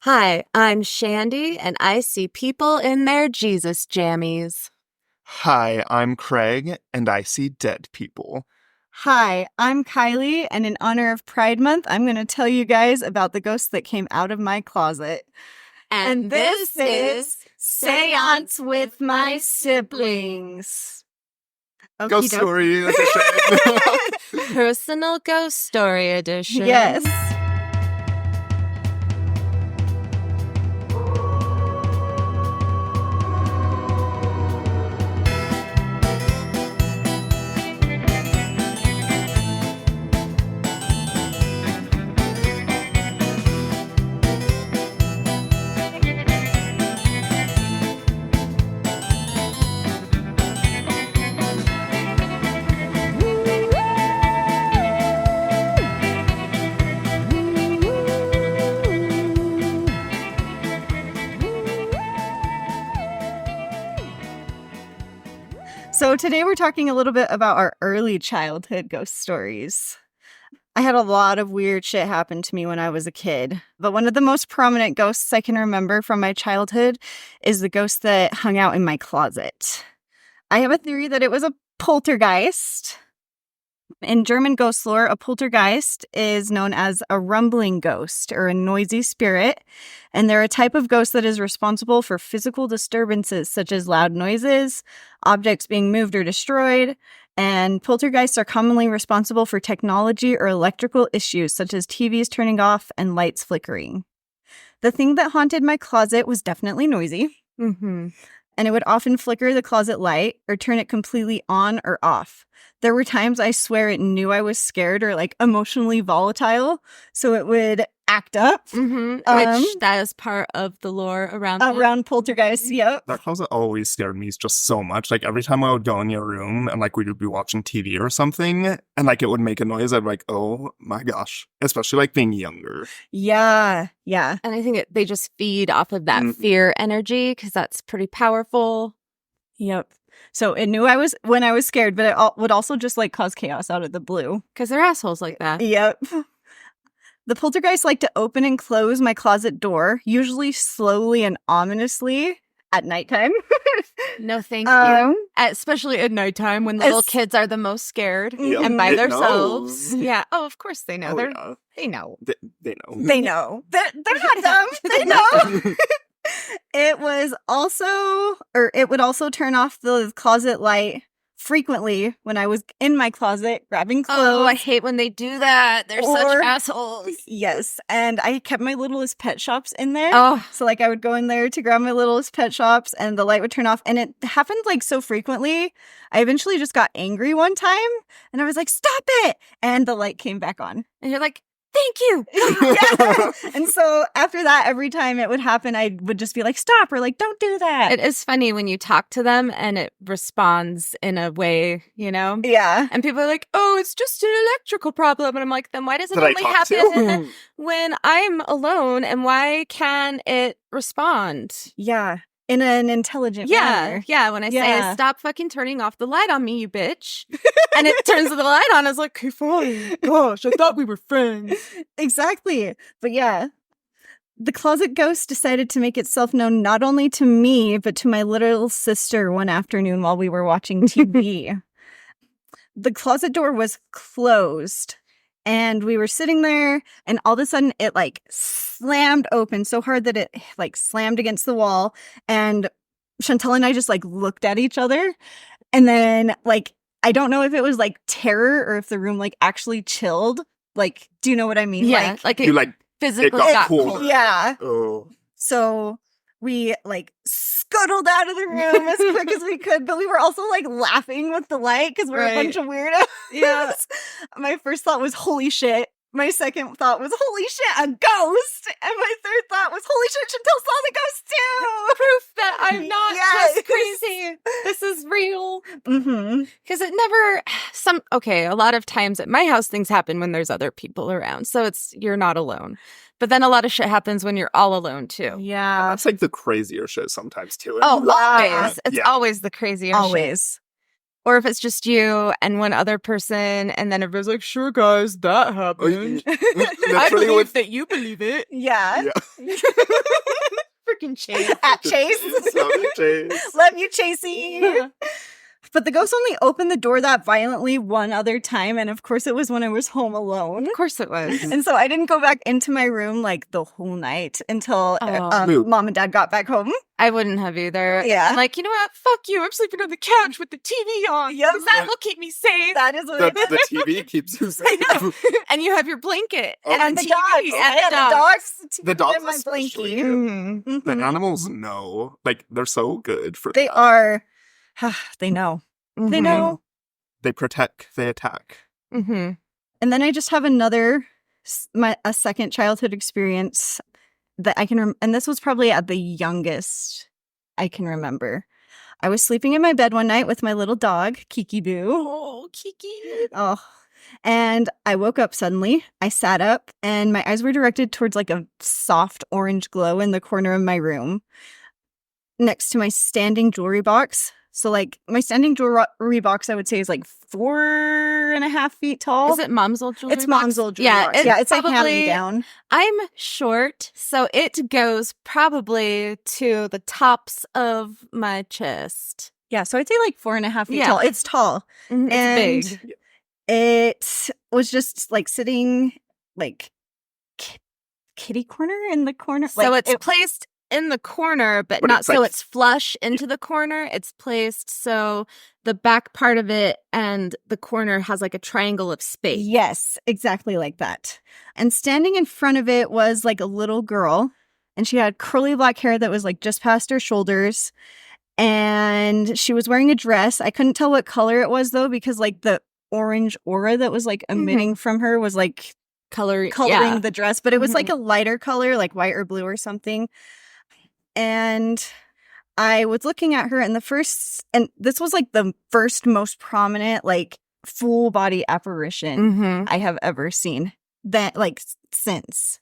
Hi, I'm Shandi, and I see people in their Jesus jammies. Hi, I'm Craig, and I see dead people. Hi, I'm Kylee, and in honor of Pride Month, I'm going to tell you guys about the ghost that came out of my closet. And this is Seance with My Siblings. Ghost Story Edition. Personal Ghost Story Edition. Yes. So today we're talking a little bit about our early childhood ghost stories. I had a lot of weird shit happen to me when I was a kid, but one of the most prominent ghosts I can remember from my childhood is the ghost that hung out in my closet. I have a theory that it was a poltergeist. In German ghost lore, a poltergeist is known as a rumbling ghost or a noisy spirit, and they're a type of ghost that is responsible for physical disturbances such as loud noises, objects being moved or destroyed, and poltergeists are commonly responsible for technology or electrical issues such as TVs turning off and lights flickering. The thing that haunted my closet was definitely noisy. And it would often flicker the closet light or turn it completely on or off. There were times I swear it knew I was scared or like emotionally volatile, so it would act up. Which that is part of the lore around poltergeists. Yep. That closet always scared me just so much. Like, every time I would go in your room and, like, we would be watching TV or something, and, like, it would make a noise, I'd be like, oh my gosh. Especially, like, being younger. Yeah. And I think they just feed off of that fear energy because that's pretty powerful. Yep. So it knew when I was scared, but it would also just like cause chaos out of the blue. Because they're assholes like that. Yep. The poltergeist liked to open and close my closet door, usually slowly and ominously at nighttime. No, thank you. Especially at nighttime when the little kids are the most scared and by themselves. Yeah. Oh, of course they know. They know. They know. They know. They're not dumb. They know. It would also turn off the closet light frequently when I was in my closet grabbing clothes. Oh, I hate when they do that. They're such assholes. Yes, and I kept my littlest pet shops in there. Oh. So like I would go in there to grab my littlest pet shops and the light would turn off, and it happened like so frequently. I eventually just got angry one time and I was like, stop it! And the light came back on. And you're like, thank you. Yeah. And so after that, every time it would happen, I would just be like, stop, or like, don't do that. It is funny when you talk to them and it responds in a way, you know? Yeah. And people are like, oh, it's just an electrical problem. And I'm like, then why does it only happen when I'm alone? And why can it respond? Yeah. In an intelligent manner. Yeah. When I say, stop fucking turning off the light on me, you bitch. And it turns the light on. I was like, okay, fine. Gosh, I thought we were friends. Exactly. But yeah, the closet ghost decided to make itself known not only to me, but to my little sister one afternoon while we were watching TV. The closet door was closed. And we were sitting there, and all of a sudden, it, like, slammed open so hard that it, like, slammed against the wall. And Chantel and I just, like, looked at each other. And then, like, I don't know if it was, like, terror or if the room, like, actually chilled. Like, do you know what I mean? Yeah, like you, like, physically it got cold. cold. Yeah. Oh. So we, like, scuttled out of the room as quick as we could, but we were also, like, laughing with the light because we're a bunch of weirdos. Yeah. My first thought was, holy shit. My second thought was, holy shit, a ghost. And my third thought was, holy shit, Chantel saw the ghost too. Proof that I'm not just crazy. This is real. Because it never, a lot of times at my house, things happen when there's other people around. So you're not alone. But then a lot of shit happens when you're all alone too. Yeah. That's like the crazier shit sometimes too. Oh, always. It's always the crazier shit. Always. Or if it's just you and one other person, and then everybody's like, sure, guys, that happened. I believe that you believe it. Yeah. Freaking Chase. At Chase. Love you, Chase. Love you, Chasey. But the ghost only opened the door that violently one other time. And of course, it was when I was home alone. Of course it was. And so I didn't go back into my room like the whole night until Mom and Dad got back home. I wouldn't have either. Yeah. I'm like, you know what? Fuck you. I'm sleeping on the couch with the TV on. Yep. That will keep me safe. That is what The TV keeps you safe. And you have your blanket. and the TV, dogs. And the dogs. The dogs and my especially. blankie. The animals know. Like, they're so good for They that. are. They know. Mm-hmm. They know. They protect, they attack. Mm-hmm. And then I just have a second childhood experience that I can, and this was probably at the youngest I can remember. I was sleeping in my bed one night with my little dog, Kiki Boo. Oh, Kiki. Oh, and I woke up suddenly. I sat up and my eyes were directed towards like a soft orange glow in the corner of my room next to my standing jewelry box. So like my standing jewelry box, I would say is like 4.5 feet tall. Is it Mom's old jewelry It's box? Mom's old jewelry box. Yeah, it's like hand me down. I'm short, so it goes probably to the tops of my chest. Yeah, so I'd say like 4.5 feet Yeah. tall. It's tall. It's And big. it was just like sitting like kitty corner in the corner. So Like, it's placed in the corner, but But not it's so like- it's flush into the corner. It's placed so the back part of it and the corner has like a triangle of space. Yes, exactly like that. And standing in front of it was like a little girl, and she had curly black hair that was like just past her shoulders. And she was wearing a dress. I couldn't tell what color it was though, because like the orange aura that was like emitting from her was like Coloring coloring the dress, but it was Mhm. like a lighter color, like white or blue or something. And I was looking at her, and this was like the first most prominent, like full body apparition Mm-hmm. I have ever seen that like since.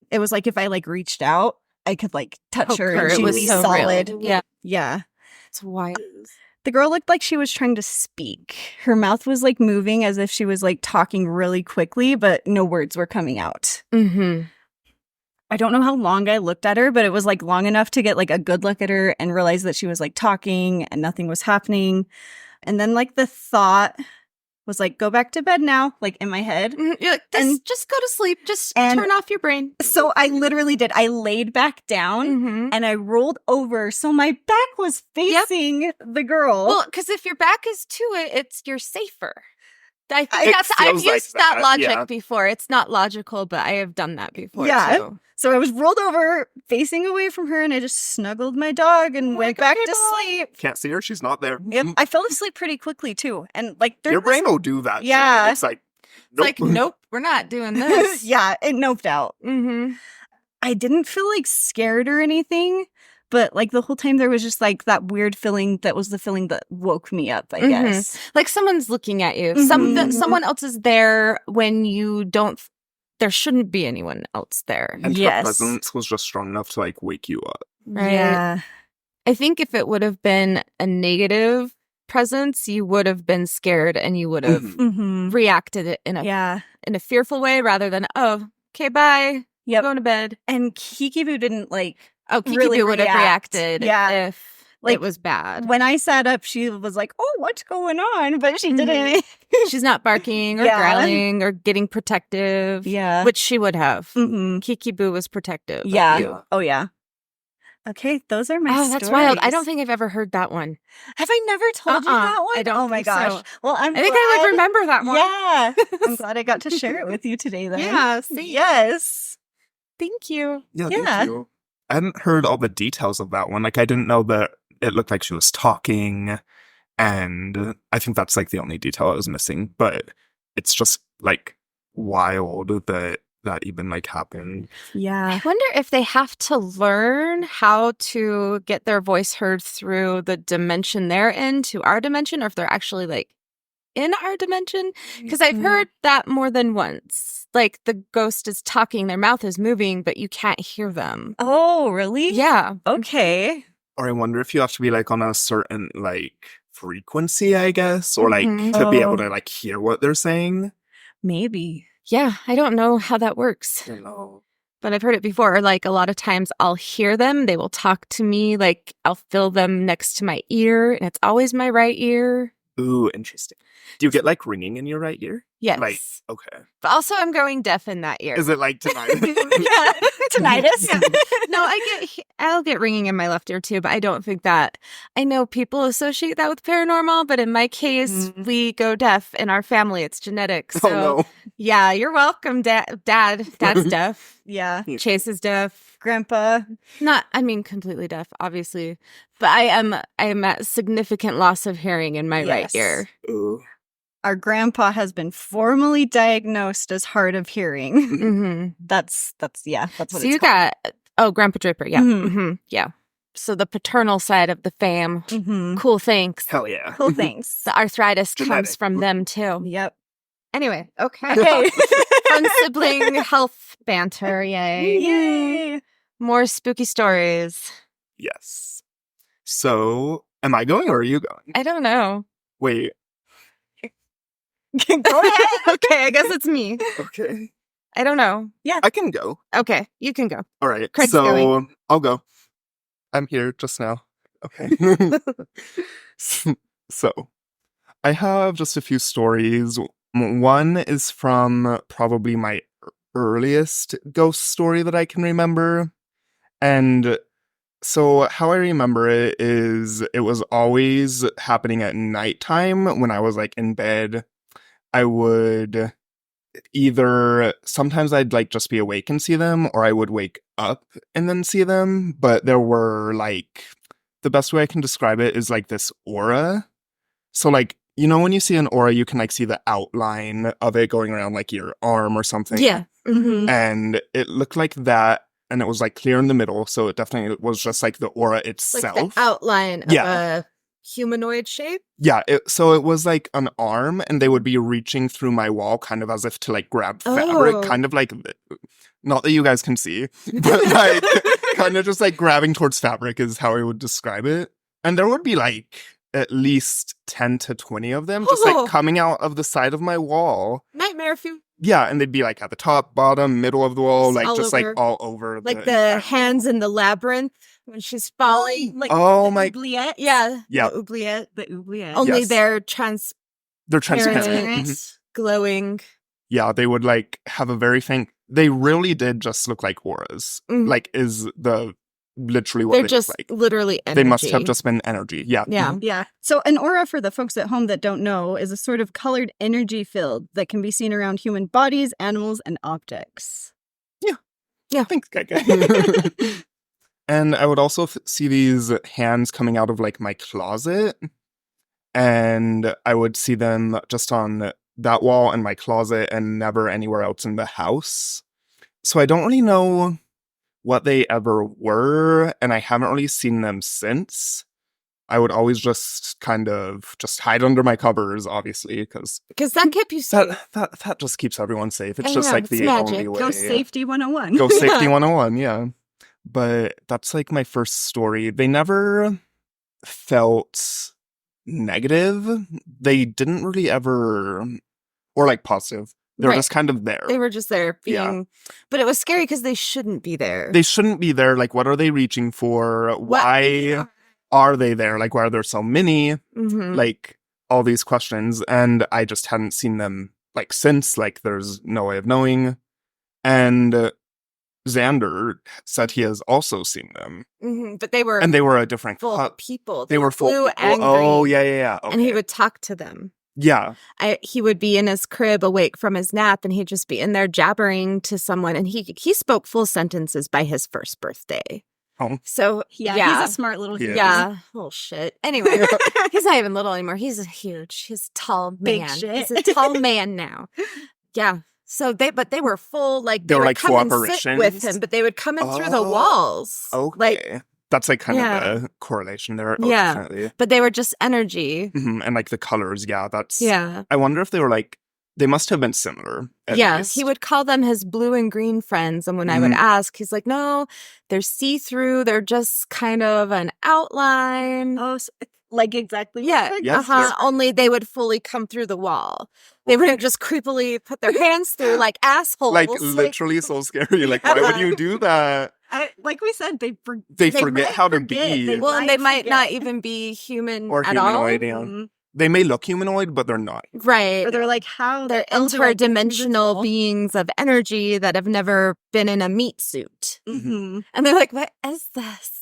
It was like if I like reached out, I could like touch her and It she was would be so solid. real. Yeah. Yeah. It's wild. The girl looked like she was trying to speak. Her mouth was like moving as if she was like talking really quickly, but no words were coming out. Mm-hmm. I don't know how long I looked at her, but it was like long enough to get like a good look at her and realize that she was like talking and nothing was happening. And then like the thought was like, go back to bed now, like in my head. You're like, just go to sleep. Just and- turn off your brain. So I literally did. I laid back down Mm-hmm. and I rolled over. So my back was facing the girl. Well, because if your back is to it, you're safer. I think It I've feels like used that that, logic yeah. before. It's not logical, but I have done that before. Yeah. Too. So I was rolled over facing away from her and I just snuggled my dog and went back okay, to bye. sleep. Can't see her, she's not there. Yep. I fell asleep pretty quickly too. And like there Your was- brain will do that. shit. Yeah. It's like, It's like, nope, we're not doing this. yeah, it noped out. Mm-hmm. I didn't feel like scared or anything, but like the whole time there was just like that weird feeling that was the feeling that woke me up, I Mhm. guess. Like someone's looking at you. Mhm. Someone else is there when you don't. There shouldn't be anyone else there. And Yes. her presence was just strong enough to like wake you up. Right. Yeah. I think if it would have been a negative presence, you would have been scared and you would have Mhm. Mm-hmm. reacted it in a fearful way rather than, oh, okay, bye. Yep. Going to bed. And Kiki Boo didn't like Oh, Kiki really Boo would have react. reacted Yeah. if Like, it was bad. when I sat up, she was like, "Oh, what's going on?" But she didn't. She's not barking or Yeah. growling or getting protective, Yeah. which she would have. Mm-hmm. Kiki Boo was protective. of Yeah. you. Oh yeah. Okay, those are my Oh, that's wild. I stories. don't think I've ever heard that one. Have I never told you Uh-uh. that one? I don't Oh my think gosh. so. Well, I'm I think I glad- would remember that one. Yeah. I'm glad I got to share it with you today then. Yeah, same. Yes. Thank you. Yeah, Yeah. thank you. I hadn't heard all the details of that one. Like, I didn't know that it looked like she was talking, and I think that's like the only detail I was missing. But it's just like wild that even like happened. Yeah. I wonder if they have to learn how to get their voice heard through the dimension they're in to our dimension, or if they're actually like in our dimension. Because I've heard that more than once. Like the ghost is talking, their mouth is moving, but you can't hear them. Oh, really? Yeah. Okay. Or I wonder if you have to be like on a certain like frequency, I guess, or like to be able to like hear what they're saying. Maybe. Yeah, I don't know how that works. I don't know. But I've heard it before. Like a lot of times I'll hear them. They will talk to me. Like I'll feel them next to my ear. And it's always my right ear. Ooh, interesting. Do you get like ringing in your right ear? Yes. Like, okay. But also I'm going deaf in that ear. Is it like tonight? Yeah. Tinnitus. Yeah. No, I'll get ringing in my left ear too, but I don't think that. I know people associate that with paranormal, but in my case, we go deaf in our family. It's genetic. So, no. yeah, you're welcome, Dad. Dad's deaf. Yeah. Chase is deaf. Grandpa. Not, I mean, completely deaf, obviously, but I am at significant loss of hearing in my right ear. Ooh. Our grandpa has been formally diagnosed as hard of hearing. Mm-hmm. That's what So it's you called. got Grandpa Draper, yeah, Mhm. yeah. So the paternal side of the fam, Mhm. cool. Thanks. Hell yeah. Cool things. The arthritis comes Genetic. from them too. Yep. Anyway, okay. Okay. Fun sibling health banter, yay! Yay. More spooky stories. Yes. So, am I going or are you going? I don't know. Wait. Go ahead. Okay, I guess it's me. Okay. I don't know. I can go. Okay, you can go. All right. Craig's so, going. I'll go. I'm here just now. Okay. So, I have just a few stories. One is from probably my earliest ghost story that I can remember. And so how I remember it is it was always happening at nighttime when I was like in bed. I would sometimes I'd like just be awake and see them, or I would wake up and then see them. But there were like, the best way I can describe it is like this aura. So like, you know, when you see an aura, you can like see the outline of it going around like your arm or something. Yeah. Mm-hmm. And it looked like that. And it was like clear in the middle. So it definitely was just like the aura itself. Like the outline of a humanoid shape. Yeah. So it was like an arm and they would be reaching through my wall kind of as if to like grab fabric, kind of like, not that you guys can see, but like kind of just like grabbing towards fabric is how I would describe it. And there would be like at least 10 to 20 of them just like coming out of the side of my wall. Nightmare fuel. Yeah, and they'd be like at the top, bottom, middle of the wall, like all just over. like all over. Like the hands in the labyrinth when she's falling. Like Oh my- oubliette. Yeah. Yeah. The oubliette. Only Yes. they're They're transparent. Transparent. Mhm. glowing. Yeah, they would like have a very faint. They really did just look like auras. Mm. Like is the literally what They're they just look like. literally energy. They must have just been energy. Yeah. Yeah. Mhm. Yeah. So an aura, for the folks at home that don't know, is a sort of colored energy field that can be seen around human bodies, animals, and objects. Thanks, Keke. And I would also see these hands coming out of like my closet. And I would see them just on that wall in my closet and never anywhere else in the house. So I don't really know what they ever were, and I haven't really seen them since. I would always just kind of just hide under my covers, obviously, because Because that kept you safe. that just keeps everyone safe. It's I just know, like it's the magic. only way. Ghost Safety 101. Ghost Safety 101, yeah. But that's like my first story. They never felt negative. They didn't really ever, or like positive. They were Right. just kind of there. They were just there being, Yeah. but it was scary because they shouldn't be there. They shouldn't be there. Like, what are they reaching for? Why are they there? Like, why are there so many? Mhm. Like, all these questions. And I just hadn't seen them, like, since. Like, there's no way of knowing. And Xander said he has also seen them. Mhm. But they were And they were a different full cut. people. They were full. blue, angry, Oh, yeah. Okay. and he would talk to them. Yeah. He would be in his crib awake from his nap, and he'd just be in there jabbering to someone. And he spoke full sentences by his first birthday. Oh. So Yeah, he's a smart little He human. is. yeah. Oh shit. Anyway, he's not even little anymore. He's huge. He's a tall Big man. shit. He's a tall man now. Yeah. So they were full, like They were, would like, come full and sit with apparitions? him, but they would come in through the Oh, walls. Okay. Like, that's like kind Yeah. of a correlation there. Oh, Yeah. definitely. but they were just energy. Mhm. And like the colors, yeah, that's. Yeah. I wonder if they were like, they must have been similar. At Yeah, least. he would call them his blue and green friends. And when I would ask, he's like, no, they're see-through. They're just kind of an outline. Oh, so Like exactly. Yeah, Yes, only they would fully come through the wall. They wouldn't just creepily put their hands through like assholes. Like literally so scary. Like, why would you do that? Like we said, they forget how to be. Well, and they might not even be human Or at all. humanoid, yeah. They may look humanoid, but they're not. Right. Or they're like, how? They're interdimensional beings of energy that have never been in a meat suit. Mm-hmm. And they're like, what is this?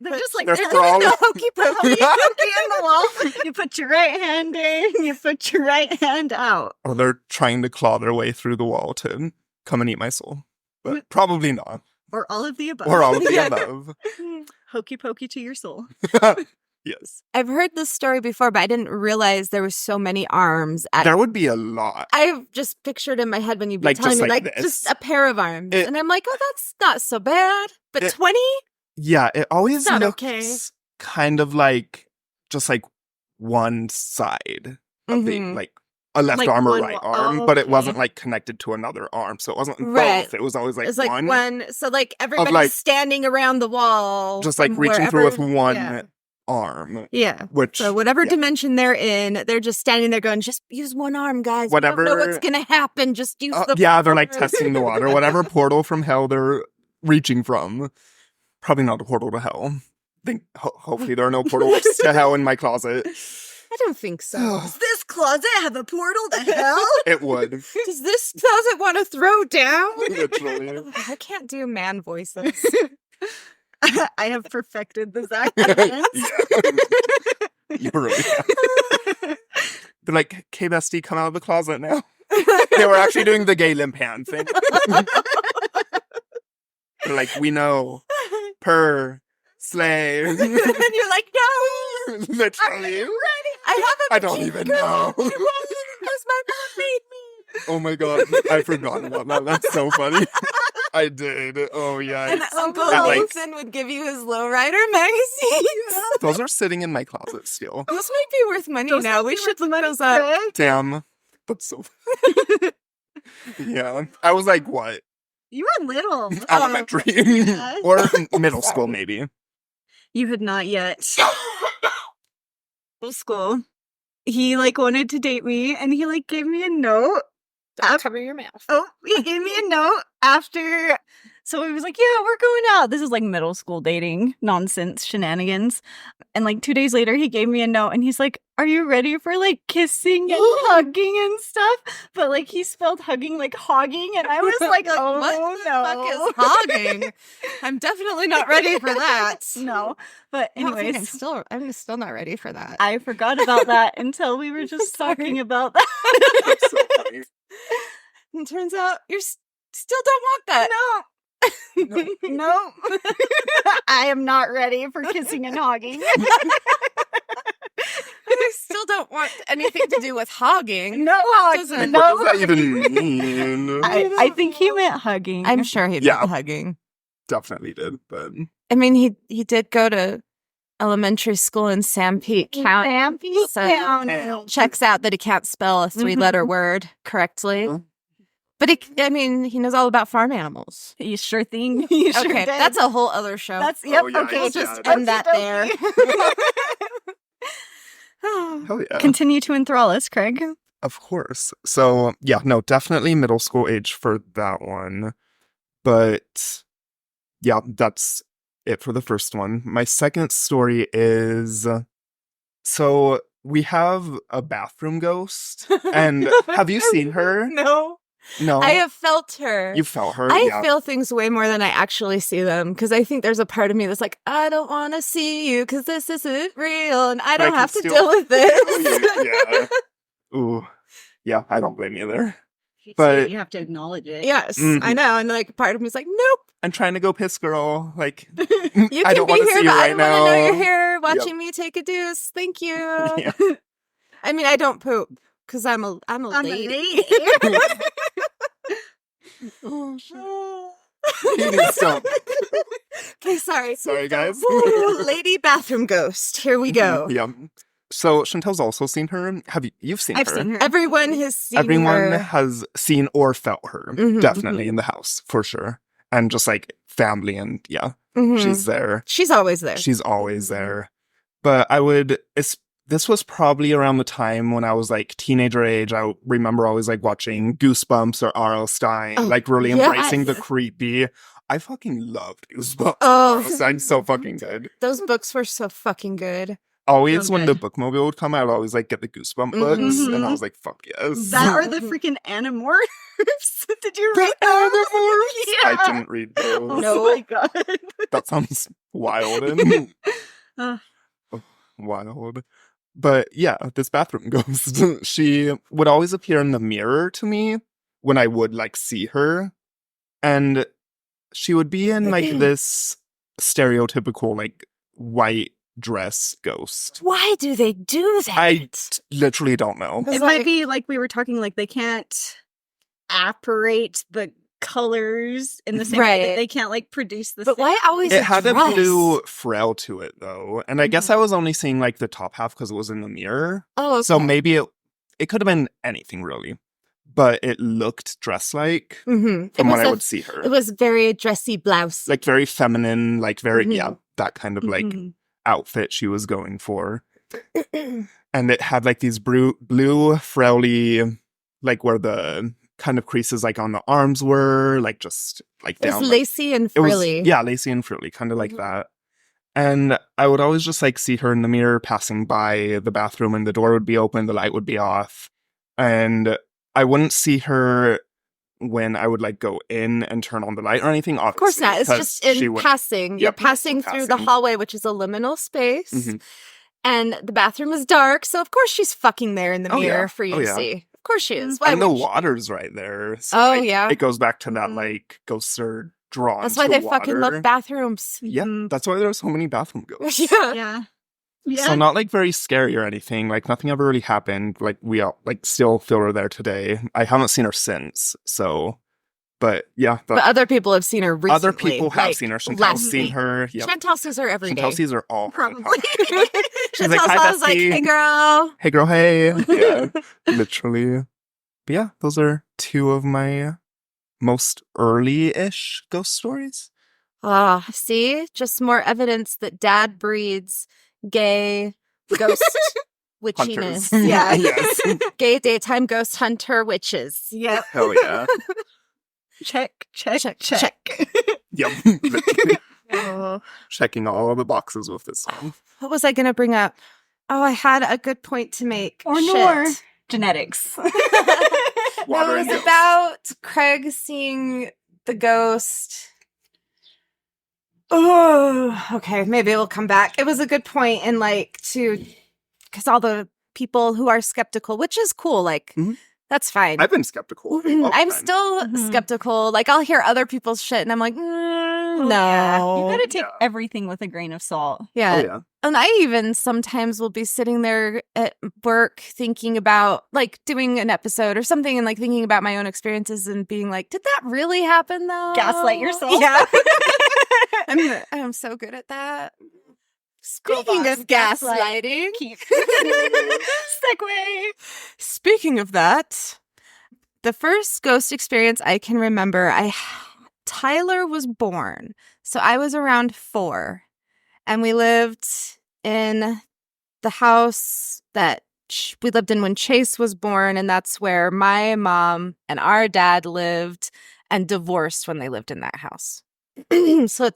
They're just like, They're there's crawling. no hokey pokey in the wall. You put your right hand in, you put your right hand out. Or they're trying to claw their way through the wall to come and eat my soul. But probably not. Or all of the above. Or all of the above. Hokey pokey to your soul. Yes. I've heard this story before, but I didn't realize there were so many arms. There would be a lot. I've just pictured in my head when you've been Like, telling just me, like like, this. just a pair of arms. And I'm like, oh, that's not so bad. But 20? Yeah, it always Not looks okay. kind of like just like one side of the like a left Like arm or one right wa- arm, oh, but it okay. wasn't like connected to another arm, so it wasn't Right. both. It was always like It's like one. So like everybody's like- standing around the wall. just like from reaching through with wherever- one Yeah. arm, Yeah. which So whatever yeah. dimension they're in, they're just standing there going, just use one arm, guys. Whatever- We don't know what's going to happen. Just use the yeah, they're like arm." testing the water, whatever portal from hell they're reaching from. Probably not a portal to hell. Hopefully there are no portals to hell in my closet. I don't think so. Does this closet have a portal to hell? It would. Does this closet want to throw down? Literally. I can't do man voices. I have perfected this accent. You really have. They're like, "Okay, bestie, come out of the closet now." They were actually doing the gay limp hand thing. They're like, "We know. Per. Slay." And you're like, no. Literally. I I don't even know. Because my mom made me. Oh my god, I forgot about that. That's so funny. I did. Oh yeah. And Uncle That, like- Nathan would give you his lowrider magazines. Those are sitting in my closet still. Those might be worth money Those now. might We be should worth look those up. Right? Damn. That's so Yeah. I was like, what? You were little. Elementary. yeah. Or middle school, maybe. You had not yet. Middle school. He like wanted to date me and he like gave me a note. Cover your mouth. Oh, he gave me a note after. So he was like, yeah, we're going out. This is like middle school dating nonsense shenanigans. And like 2 days later, he gave me a note and he's like, are you ready for like kissing and hugging and stuff? But like he spelled hugging like hogging. And I was like, oh, what the no. fuck is hogging? I'm definitely not ready for that. No. But I don't think anyways, I'm still not ready for that. I forgot about that until we were just Sorry. talking about that. That's so funny. And turns out you still don't want that. No. I am not ready for kissing and hogging. I still don't want anything to do with hogging. No Doesn't- hogging. What No. does that even mean? I think he meant hugging. I'm sure he did Yeah. hugging. Definitely did, but I mean, he did go to elementary school in Sanpete County. So checks out that he can't spell a 3-letter word correctly. Mhm. But he knows all about farm animals. You sure thing. You sure Okay, did. that's a whole other show. That's yep. Oh, yeah, okay, yeah, just yeah. end that there. hell yeah. Continue to enthrall us, Craig. Of course. So, yeah, no, definitely middle school age for that one. But, yeah, that's it for the first one. My second story is... So, we have a bathroom ghost. And have you seen her? No. No. I have felt her. You felt her? I Yeah. feel things way more than I actually see them because I think there's a part of me that's like, I don't want to see you because this isn't real and I But I don't can have to still deal with feel this. you, yeah. Ooh. Yeah, I don't blame you there. But- you have to acknowledge it. Yes, Mhm. I know. And like part of me's like, nope. I'm trying to go piss, girl. Like, You I can don't be want to here, see you but I right don't want to know now. you're here watching me take a deuce. Thank you. Yeah. I mean, I don't poop because I'm a lady. Stop. Okay, sorry. Sorry, guys. Ooh, lady bathroom ghost. Here we go. Yeah. So Chantel's also seen her. You've seen I've her? seen her. Everyone has seen Everyone her. has seen or felt her. Mhm, Definitely in the house for sure. And just like family and yeah, Mhm. she's there. She's always there. She's always there. But this was probably around the time when I was like teenager age. I remember always like watching Goosebumps or R.L. Stein, like really embracing the creepy. I fucking loved Goosebumps. Oh, R.L. Stein's so fucking good. Those books were so fucking good. Always So when good. the bookmobile would come out, I'd always like get the Goosebump books, and I was like, "Fuck yes!" That or the freaking Animorphs. Did you read The those? Animorphs? Yeah. I didn't read those. Oh No. my god. That sounds wild and Uh, wild. But yeah, this bathroom ghost, she would always appear in the mirror to me when I would like see her. And she would be in like this stereotypical like white dress ghost. Why do they do that? I literally don't know. it might be like we were talking, like they can't apparate the colors in the same way that Right. they can't like produce the But same. why always It had a dress? blue frail to it though. And I guess I was only seeing like the top half because it was in the mirror. Oh, okay. So maybe it could have been anything really. But it looked dress-like Mhm. from when I a- would see her. It was very dressy blouse. Like very feminine, like very, Mhm. yeah, that kind of like Mhm. outfit she was going for. And it had like these blue frowly, like where the kind of creases like on the arms were, like just like It was down. like- lacy and it was, frilly. yeah, lacy and frilly, kind of like Mhm. that. And I would always just like see her in the mirror passing by the bathroom, and the door would be open, the light would be off. And I wouldn't see her when I would like go in and turn on the light or anything. Of course not. It's just in would. passing. You're Yep, passing through the passing. hallway, which is a liminal space. Mhm. And the bathroom is dark. So, of course, she's fucking there in the Oh, mirror yeah. for you Oh, to yeah. see. Of course she is. Why And the would she? water's right there. So Oh, like, yeah. it goes back to that Mhm. like ghosts are drawn. That's why to they fucking water. love bathrooms. Yeah, Mhm. that's why there are so many bathroom ghosts. Yeah. Yeah. Yeah. So not like very scary or anything. Like nothing ever really happened. Like we all like still feel her there today. I haven't seen her since. So, but yeah, But other people have seen her recently. other people have like, seen her. Chantel's last seen week. her. Yep. Chantel sees her every day. Chantel sees her all the Probably. time. She's like, Chantel's "Hi, always like, bestie." hey, girl. Hey girl, hey. Yeah, literally. But yeah, those are two of my most early-ish ghost stories. Ah, see? Just more evidence that dad breeds gay ghost witchiness. Hunters. Yeah. Yes. Gay daytime ghost hunter witches. Yep. Hell yeah. Check. Check, check. Yep. Literally. Oh. Checking all the boxes with this one. What was I going to bring up? Oh, I had a good point to make. Or Shit. nor. Genetics. Water It was and ghosts. about Craig seeing the ghost. Oh, okay. Maybe it'll come back. It was a good point, and like because all the people who are skeptical, which is cool, like Mhm. that's fine. I've been skeptical. all the I'm time. still Mhm. skeptical. Like I'll hear other people's shit, and I'm like, Oh, no. yeah. You gotta take Yeah. everything with a grain of salt. Yeah. Oh yeah. And I even sometimes will be sitting there at work thinking about like doing an episode or something and like thinking about my own experiences and being like, did that really happen though? Gaslight yourself. Yeah. I'm so good at that. Speaking Girl of boss, gaslight. gaslighting, Keep. Segue. speaking of that, the first ghost experience I can remember, Tyler was born. So I was around 4. And we lived in the house that we lived in when Chase was born. And that's where my mom and our dad lived and divorced when they lived in that house. So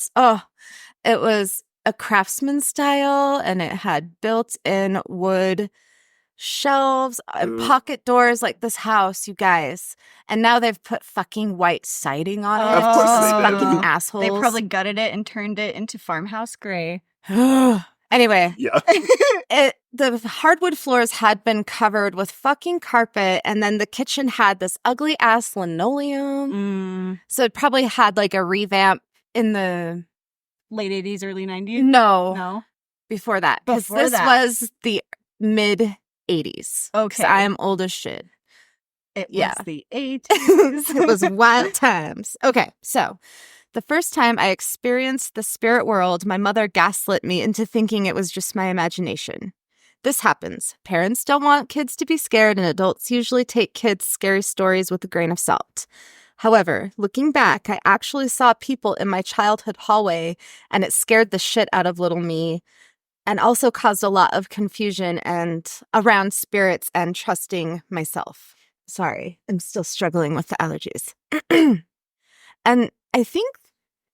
it was a craftsman style and it had built-in wood shelves and Ooh. pocket doors like this house, you guys. And now they've put fucking white siding on it. Of course These they did. fucking assholes. They probably gutted it and turned it into farmhouse gray. Anyway, Yeah. the hardwood floors had been covered with fucking carpet, and then the kitchen had this ugly ass linoleum. So it probably had like a revamp in the Late 80s, early 90s? no No. before that, because Before this that. was the mid 80s. Okay. I am old as shit. It Yeah. was the 80s. It was wild times. Okay, so the first time I experienced the spirit world, my mother gaslit me into thinking it was just my imagination. This happens. Parents don't want kids to be scared, and adults usually take kids' scary stories with a grain of salt. However, looking back, I actually saw people in my childhood hallway, and it scared the shit out of little me. and also caused a lot of confusion and around spirits and trusting myself. Sorry, I'm still struggling with the allergies. And I think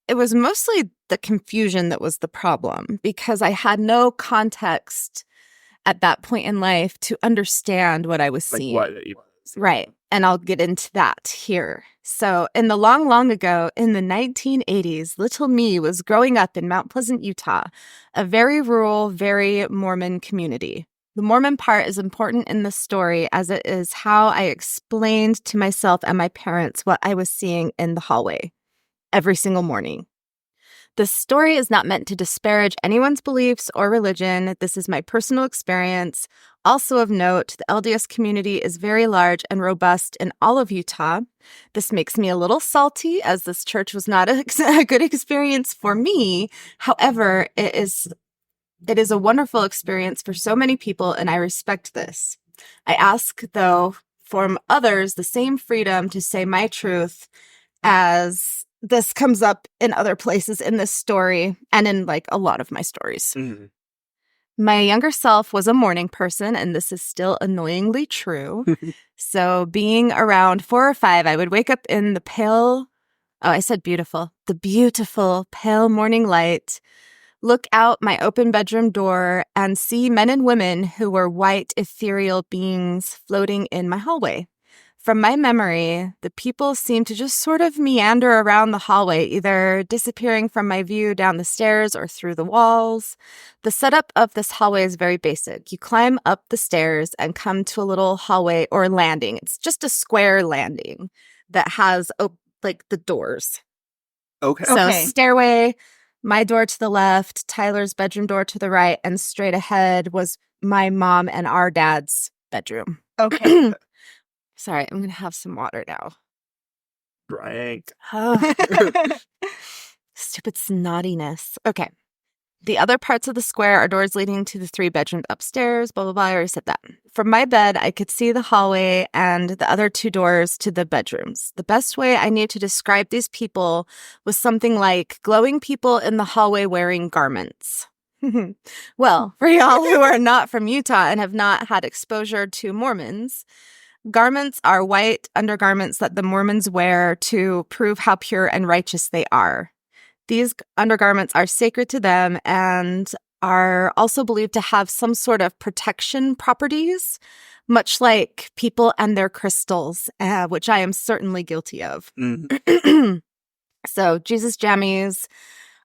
it was mostly the confusion that was the problem, because I had no context at that point in life to understand what I was seeing. What it was. Right. And I'll get into that here. So in the long, long ago, in the 1980s, little me was growing up in Mount Pleasant, Utah, a very rural, very Mormon community. The Mormon part is important in the story as it is how I explained to myself and my parents what I was seeing in the hallway every single morning. This story is not meant to disparage anyone's beliefs or religion. This is my personal experience. Also of note, the LDS community is very large and robust in all of Utah. This makes me a little salty, as this church was not a good experience for me. However, it is a wonderful experience for so many people, and I respect this. I ask, though, from others the same freedom to say my truth, as this comes up in other places in this story and in like a lot of my stories. Mm-hmm. My younger self was a morning person, and this is still annoyingly true. So being around 4 or 5, I would wake up in the beautiful pale morning light, look out my open bedroom door, and see men and women who were white, ethereal beings floating in my hallway. From my memory, the people seemed to just sort of meander around the hallway, either disappearing from my view down the stairs or through the walls. The setup of this hallway is very basic. You climb up the stairs and come to a little hallway or landing. It's just a square landing that has the doors. Okay. So stairway, my door to the left, Tyler's bedroom door to the right, and straight ahead was my mom and our dad's bedroom. Okay. Sorry, I'm going to have some water now. Drank. Oh. Stupid snottiness. Okay. The other parts of the square are doors leading to the 3 bedrooms upstairs, blah, blah, blah. I already said that. From my bed, I could see the hallway and the other 2 doors to the bedrooms. The best way I knew to describe these people was something like glowing people in the hallway wearing garments. Well, for y'all who are not from Utah and have not had exposure to Mormons, garments are white undergarments that the Mormons wear to prove how pure and righteous they are. These undergarments are sacred to them and are also believed to have some sort of protection properties, much like people and their crystals, which I am certainly guilty of. Mm-hmm. So Jesus jammies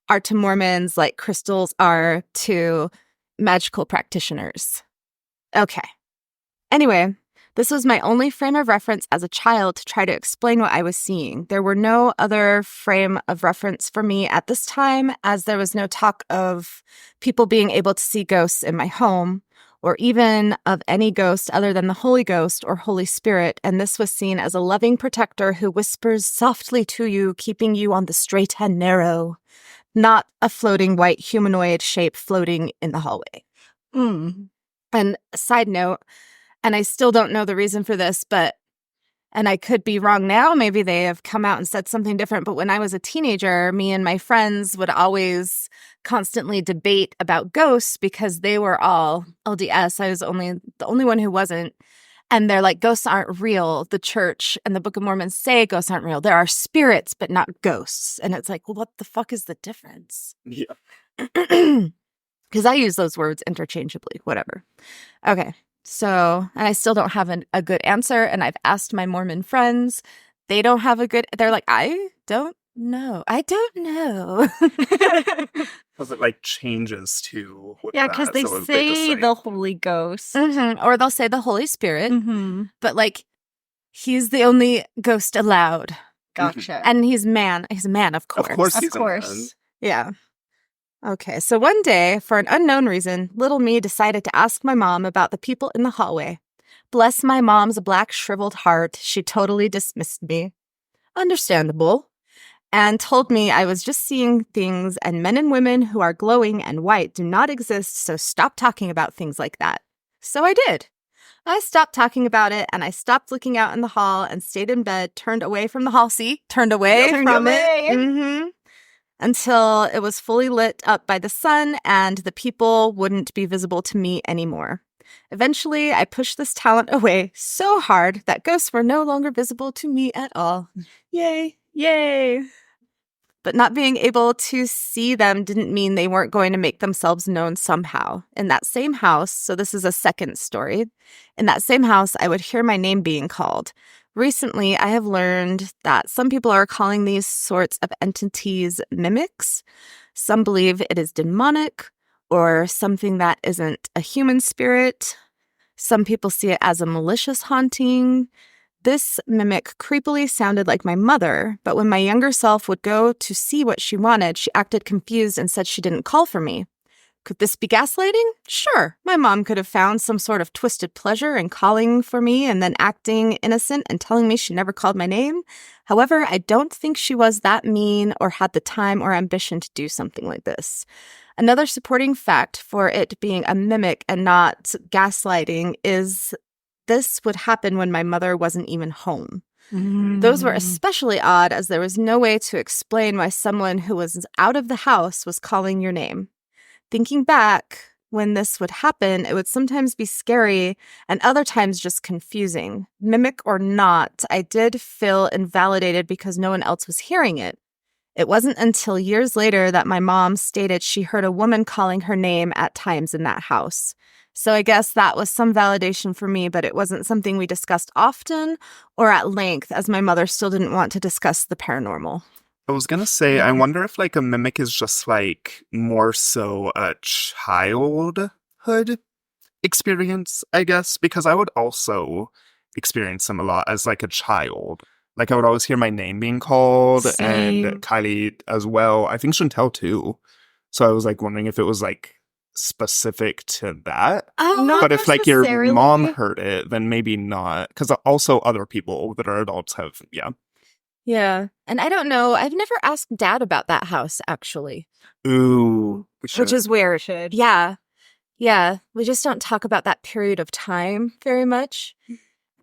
are to Mormons like crystals are to magical practitioners. Okay. Anyway, this was my only frame of reference as a child to try to explain what I was seeing. There were no other frame of reference for me at this time, as there was no talk of people being able to see ghosts in my home, or even of any ghost other than the Holy Ghost or Holy Spirit, and this was seen as a loving protector who whispers softly to you, keeping you on the straight and narrow, not a floating white humanoid shape floating in the hallway. And side note, and I still don't know the reason for this, and I could be wrong now, maybe they have come out and said something different, but when I was a teenager, me and my friends would always constantly debate about ghosts because they were all LDS. I was the only one who wasn't. And they're like, ghosts aren't real. The church and the Book of Mormon say ghosts aren't real. There are spirits, but not ghosts. And it's like, well, what the fuck is the difference? Yeah. Because I use those words interchangeably, whatever. Okay. So, and I still don't have a good answer. And I've asked my Mormon friends. They don't have they're like, I don't know. Because it changes to yeah, because they say the Holy Ghost. Mm-hmm. Or they'll say the Holy Spirit. Mm-hmm. But he's the only ghost allowed. Gotcha. And he's a man, of course. Of course he's a man. Yeah. Okay, so one day, for an unknown reason, little me decided to ask my mom about the people in the hallway. Bless my mom's black shriveled heart, she totally dismissed me. Understandable. And told me I was just seeing things, and men and women who are glowing and white do not exist, so stop talking about things like that. So I did. I stopped talking about it, and I stopped looking out in the hall and stayed in bed, turned away from the hall. See? Turned away from it. Mm-hmm. until it was fully lit up by the sun and the people wouldn't be visible to me anymore. Eventually, I pushed this talent away so hard that ghosts were no longer visible to me at all. Yay. Yay. But not being able to see them didn't mean they weren't going to make themselves known somehow. In that same house, so this is a second story, in that same house, I would hear my name being called. Recently, I have learned that some people are calling these sorts of entities mimics. Some believe it is demonic or something that isn't a human spirit. Some people see it as a malicious haunting. This mimic creepily sounded like my mother, but when my younger self would go to see what she wanted, she acted confused and said she didn't call for me. Could this be gaslighting? Sure. My mom could have found some sort of twisted pleasure in calling for me and then acting innocent and telling me she never called my name. However, I don't think she was that mean or had the time or ambition to do something like this. Another supporting fact for it being a mimic and not gaslighting is this would happen when my mother wasn't even home. Those were especially odd as there was no way to explain why someone who was out of the house was calling your name. Thinking back, when this would happen, it would sometimes be scary and other times just confusing. Mimic or not, I did feel invalidated because no one else was hearing it. It wasn't until years later that my mom stated she heard a woman calling her name at times in that house. So I guess that was some validation for me, but it wasn't something we discussed often or at length, as my mother still didn't want to discuss the paranormal. I was gonna say, I wonder if like a mimic is just like more so a childhood experience, I guess, because I would also experience them a lot as like a child. Like I would always hear my name being called. Same. And Kylee as well. I think Chantel too. So I was like wondering if it was like specific to that. Not But if like your necessarily. mom heard it, then maybe not. Because also other people that are adults have, Yeah. And I don't know. I've never asked Dad about that house, actually. Ooh. Which is weird. Should. Yeah. Yeah. We just don't talk about that period of time very much.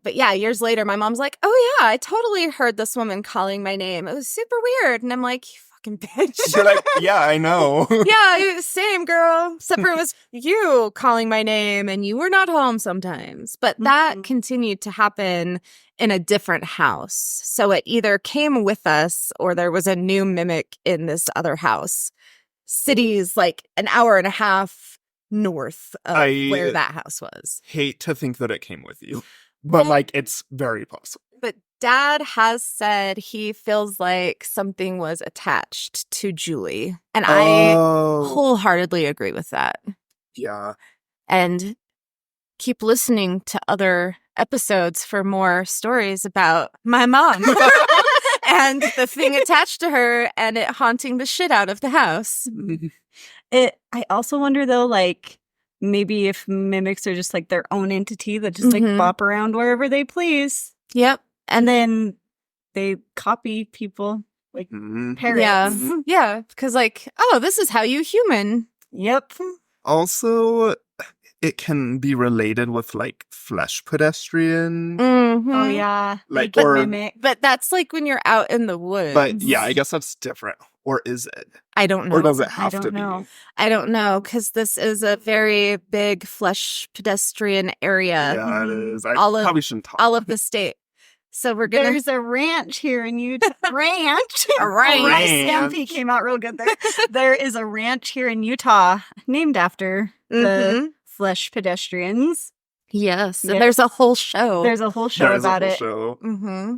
But yeah, years later, my mom's like, oh yeah, I totally heard this woman calling my name. It was super weird. And I'm like, you fucking bitch. You're like, yeah, I know. Yeah, same girl. Except for it was you calling my name and you were not home sometimes. But that continued to happen in a different house. So it either came with us or there was a new mimic in this other house. Cities like an hour and a half north of where that house was. Hate to think that it came with you. But like, it's very possible. But Dad has said he feels like something was attached to Julie. And I wholeheartedly agree with that. Yeah. And keep listening to other episodes for more stories about my mom and the thing attached to her and it haunting the shit out of the house. I also wonder though, like, maybe if mimics are just like their own entity that just like bop around wherever they please. Yep. And then they copy people like parrots. Yeah. Yeah. Because like, oh, this is how you human. Yep. Also, it can be related with like flesh pedestrian. Oh yeah. Like, but or mimic. But that's like when you're out in the woods. But yeah, I guess that's different. Or is it? I don't know. Or does it have to be? I don't know, because this is a very big flesh pedestrian area. Yeah, it is. I probably shouldn't talk. All of the state. So we're going to... There's a ranch here in Utah. Ranch? A ranch. My Stampy came out real good there. There is a ranch here in Utah named after the flesh pedestrians. Yes. And there's a whole show. There's a whole show about it. Mm-hmm.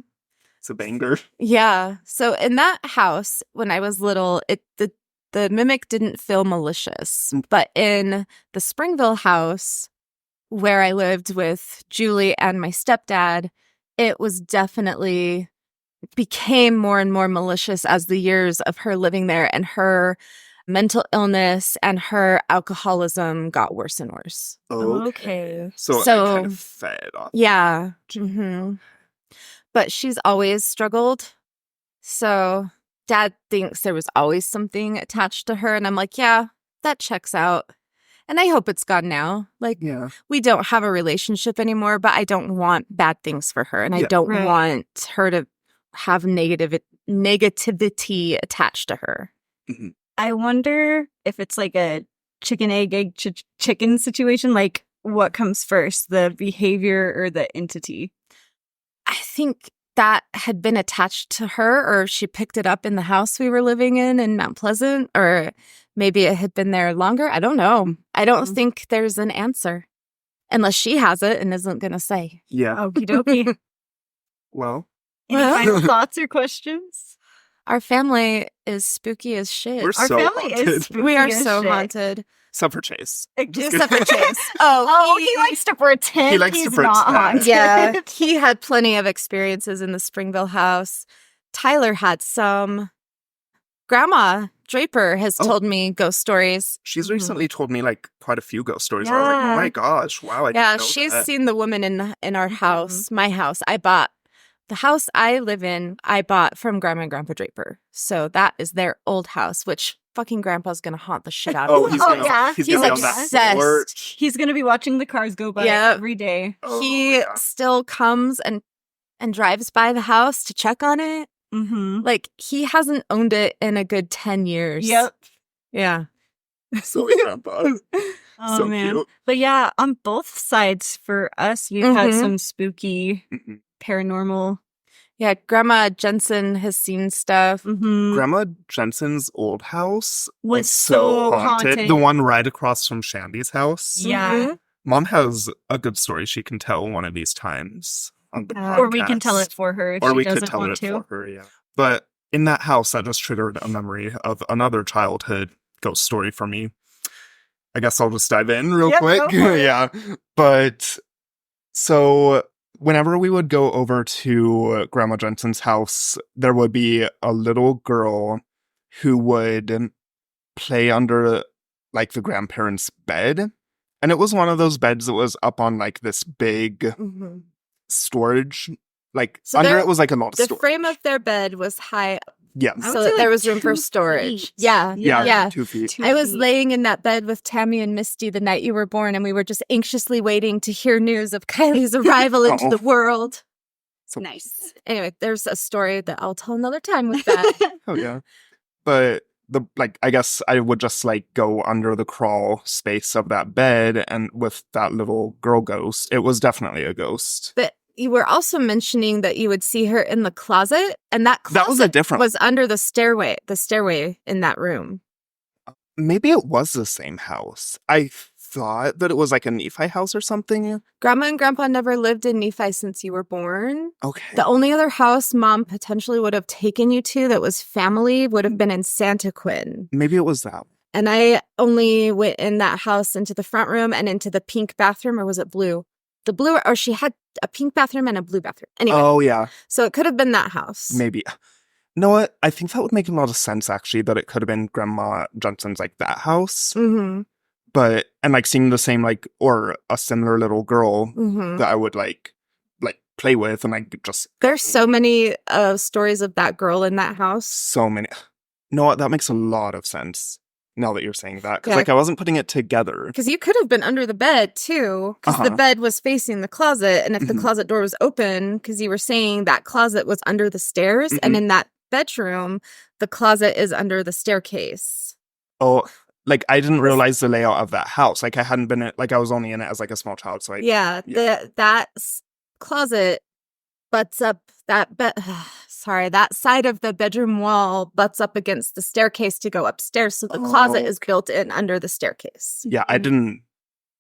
It's a banger. Yeah. So in that house, when I was little, the mimic didn't feel malicious. But in the Springville house, where I lived with Julie and my stepdad, it was definitely became more and more malicious as the years of her living there and her mental illness and her alcoholism got worse and worse. Okay. So it kind of fed off. Yeah. But she's always struggled. So Dad thinks there was always something attached to her. And I'm like, yeah, that checks out. And I hope it's gone now. Like, we don't have a relationship anymore, but I don't want bad things for her. And I don't want her to have negativity attached to her. I wonder if it's like a chicken, egg, chicken situation. Like, what comes first, the behavior or the entity? I think that had been attached to her, or she picked it up in the house we were living in Mount Pleasant, or maybe it had been there longer. I don't know. I don't think there's an answer unless she has it and isn't going to say. Yeah. Okie dokie. Well, Any final thoughts or questions? Our family is spooky as shit. We're Our so family haunted. is spooky We are as so shit. haunted. except for Chase. Except for Chase. Oh, he likes to pretend He likes to he's pretend. not haunted. Yeah, he had plenty of experiences in the Springville house. Tyler had some. Grandma Draper has told me ghost stories. She's recently told me like quite a few ghost stories. I was like, Yeah. oh my gosh, wow. I Yeah, didn't know she's that. seen the woman in our house, my house. I bought the house I live in. I bought from Grandma and Grandpa Draper, so that is their old house. Which fucking Grandpa's gonna haunt the shit out of. Oh, me. he's Oh, gonna, yeah. he's He's gonna be on that obsessed. porch. He's going to be watching the cars go by Yeah. every day. Oh, He yeah. still comes and drives by the house to check on it. Mm-hmm. Like, he hasn't owned it in a good 10 years. Yep. Yeah. So is Grandpa. Oh, So man. cute. But yeah, on both sides for us, we've had Mhm. some spooky Mhm. paranormal. Yeah, Grandma Jensen has seen stuff. Mm-hmm. Grandma Jensen's old house Was so haunted. The one right across from Shandy's house. Yeah. Mhm. Mom has a good story she can tell one of these times on the Or we can tell podcast. it for her if Or she we doesn't could tell want it to. for her, yeah. But in that house, that just triggered a memory of another childhood ghost story for me. I guess I'll just dive in real Yep, quick. go for it. Yeah. But so whenever we would go over to Grandma Jensen's house, there would be a little girl who would play under like the grandparents' bed. And it was one of those beds that was up on like this big Mhm. storage. Like So under there- it was like a lot of The storage. frame of their bed was high, Yeah. I would so say, that like, there was room for 2 storage. feet. Yeah. Yeah. Yeah. 2 feet. 2 I was feet. laying in that bed with Tammy and Misty the night you were born, and we were just anxiously waiting to hear news of Kylie's arrival into Oh. the world. So, Nice. Anyway, there's a story that I'll tell another time with that. oh yeah. But I guess I would just like go under the crawl space of that bed, and with that little girl ghost, it was definitely a ghost. But you were also mentioning that you would see her in the closet, and that closet That was a different. was under the stairway in that room. Maybe it was the same house. I thought that it was like a Nephi house or something. Grandma and Grandpa never lived in Nephi since you were born. Okay. The only other house Mom potentially would have taken you to that was family would have been in Santa Quinn. Maybe it was that. And I only went in that house into the front room and into the pink bathroom, or was it blue? The blue, or she had a pink bathroom and a blue bathroom. Anyway, Oh yeah. so it could have been that house. Maybe. You know what? I think that would make a lot of sense actually, that it could have been Grandma Jensen's like that house. Mm-hmm. But and like seeing the same like or a similar little girl Mm-hmm. that I would like play with, and like just There's so many stories of that girl in that house. so many. No, what? That makes a lot of sense now that you're saying that, because Yeah. like I wasn't putting it together. Because you could have been under the bed too, because the Uh-huh. bed was facing the closet. And if the Mhm. closet door was open, because you were saying that closet was under the stairs, and Mhm. in that bedroom, the closet is under the staircase. Oh, like I didn't realize the layout of that house. Like I hadn't been like I was only in it as like a small child. So Yeah, that closet butts up that bed. Sorry, that side of the bedroom wall butts up against the staircase to go upstairs. So the closet is Okay. built in under the staircase. yeah, I didn't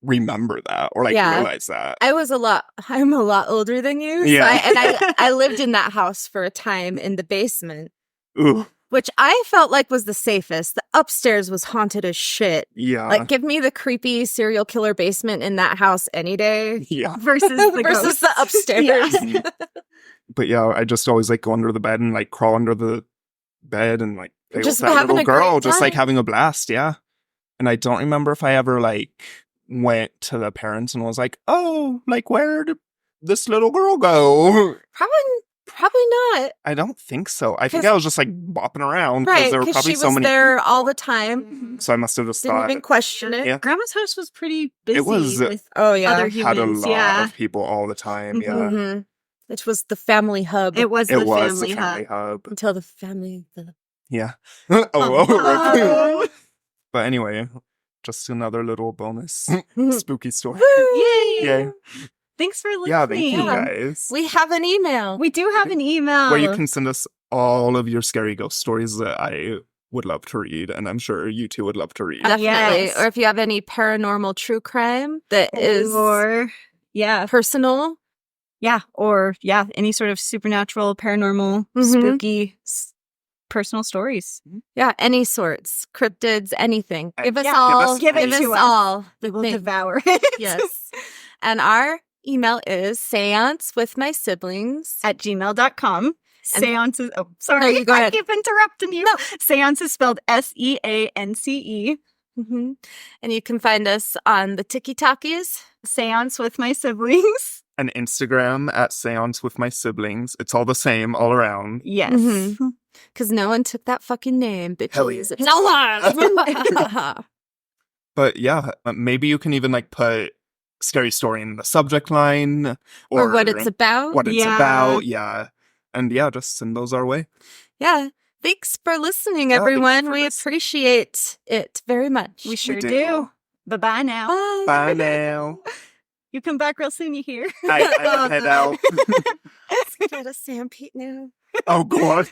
remember that or like Yeah. realize that. I'm a lot older than you. Yeah. So I lived in that house for a time in the basement, Ooh, which I felt like was the safest. The upstairs was haunted as shit. yeah, Like, give me the creepy serial killer basement in that house any day yeah. Versus the versus ghosts. the upstairs. Yeah. But yeah, I just always like go under the bed and like crawl under the bed and like play Just with that having little a great girl, just like time. having a blast. Yeah, and I don't remember if I ever like went to the parents and was like, "Oh, like where did this little girl go?" Probably not. I don't think so. I think 'Cause- I was just like bopping around because Right, there were because probably she so was many. there all the time. So I must have just Didn't thought even question it. Yeah. Grandma's house was pretty busy was, with Oh, yeah. other had a humans. lot Yeah. of people all the time. Yeah, Mhm. It was the family hub It was it the was family the family hub. hub. until the family. Yeah. Oh. But anyway, just another little bonus spooky story. Yay! Yay. Thanks for listening. Yeah, thank you guys. We have an email. We do have an email. Where you can send us all of your scary ghost stories that I would love to read, and I'm sure you two would love to read. Definitely. Yes. Or if you have any paranormal true crime that is Or, personal. Yeah, or any sort of supernatural, paranormal, spooky, personal stories. Yeah, any sorts, cryptids, anything. Give us Yeah, all. give it to us. all. We will devour it. Yes. And our email is seancewithmysiblings @gmail.com. Seance is, sorry, No, you go ahead. I keep interrupting you. No. Seance is spelled SEANCE. Mm-hmm. And you can find us on the Tiki-Talkies. Seance with my siblings. And Instagram @seancewithmysiblings. It's all the same all around. Yes. Because no one took that fucking name, Hell bitches. yeah. It's alive. But yeah, maybe you can even like put scary story in the subject line. Or what it's about. What it's about, yeah. And yeah, just send those our way. Yeah. Thanks for listening, Yeah, everyone. thanks for We listening. appreciate it very much. We sure do. do. Bye-bye now. Bye. Bye now. You come back real soon, you hear? I head out. Let's go to Sam Pete now. Oh, God.